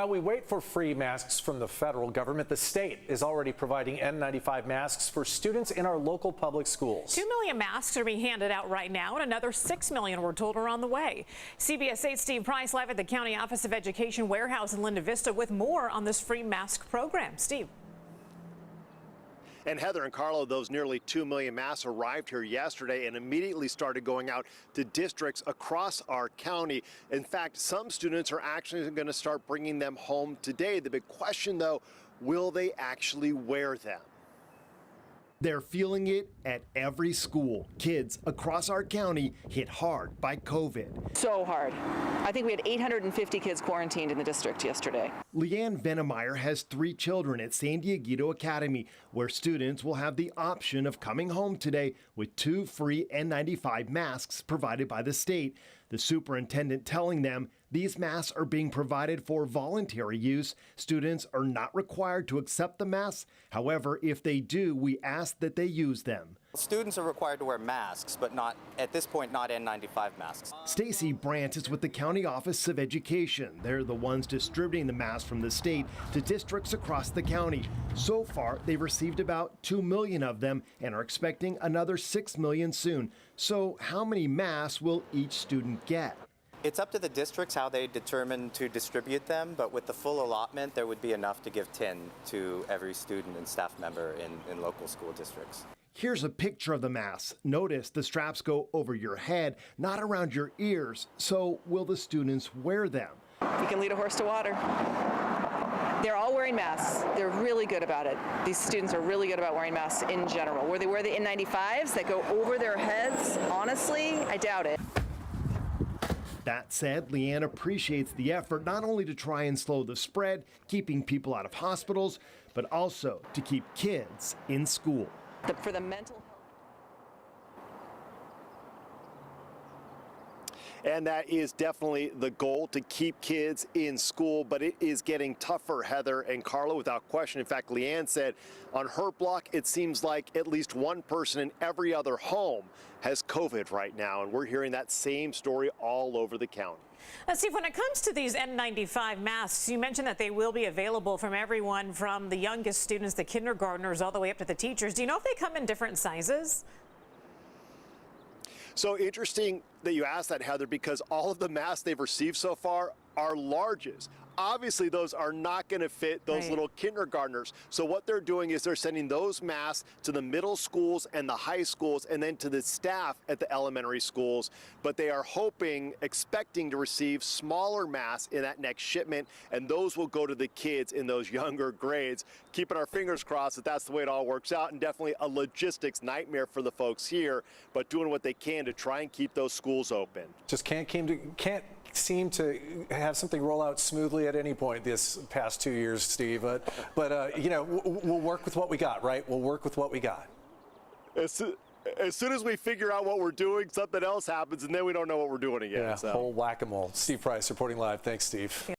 While we wait for free masks from the federal government, the state is already providing N95 masks for students in our local public schools. 2 million masks are being handed out right now, and another 6 million, we're told, are on the way. CBS 8's Steve Price live at the County Office of Education warehouse in Linda Vista with more on this free mask program. Steve. And Heather and Carlo, those nearly 2 million masks arrived here yesterday and immediately started going out to districts across our county. In fact, some students are actually going to start bringing them home today. The big question, though, will they actually wear them? They're feeling it at every school. Kids across our county hit hard by COVID. So hard. I think we had 850 kids quarantined in the district yesterday. Leanne Venemeyer has 3 children at San Dieguito Academy, where students will have the option of coming home today with 2 free N95 masks provided by the state. The superintendent telling them these masks are being provided for voluntary use. Students are not required to accept the masks. However, if they do, we ask that they use them. Students are required to wear masks, but not, at this point, not N95 masks. Stacy Brandt is with the County Office of Education. They're the ones distributing the masks from the state to districts across the county. So far, they've received about 2 million of them and are expecting another 6 million soon. So how many masks will each student get? It's up to the districts how they determine to distribute them, but with the full allotment, there would be enough to give 10 to every student and staff member in local school districts. Here's a picture of the mask. Notice the straps go over your head, not around your ears. So will the students wear them? You can lead a horse to water. They're all wearing masks. They're really good about it. These students are really good about wearing masks in general. Where they wear the N95s that go over their heads, honestly, I doubt it. That said, Leanne appreciates the effort not only to try and slow the spread, keeping people out of hospitals, but also to keep kids in school. For the mental health. And that is definitely the goal, to keep kids in school, but it is getting tougher, Heather and Carla, without question. In fact, Leanne said on her block, it seems like at least one person in every other home has COVID right now, and we're hearing that same story all over the county. Now, Steve, when it comes to these N95 masks, you mentioned that they will be available from everyone from the youngest students, the kindergartners, all the way up to the teachers. Do you know if they come in different sizes? So interesting that you asked that, Heather, because all of the masks they've received so far are larges. Obviously, those are not going to fit those little kindergartners. So what they're doing is they're sending those masks to the middle schools and the high schools and then to the staff at the elementary schools. But they are expecting to receive smaller masks in that next shipment, and those will go to the kids in those younger grades. Keeping our fingers crossed that that's the way it all works out, and definitely a logistics nightmare for the folks here, but doing what they can to try and keep those schools open. Just can't seem to have something roll out smoothly at any point this past 2 years, Steve. But you know, we'll work with what we got, right? We'll work with what we got. As soon as we figure out what we're doing, something else happens, and then we don't know what we're doing again. Yeah, so. whole whack-a-mole. Steve Price reporting live. Thanks, Steve.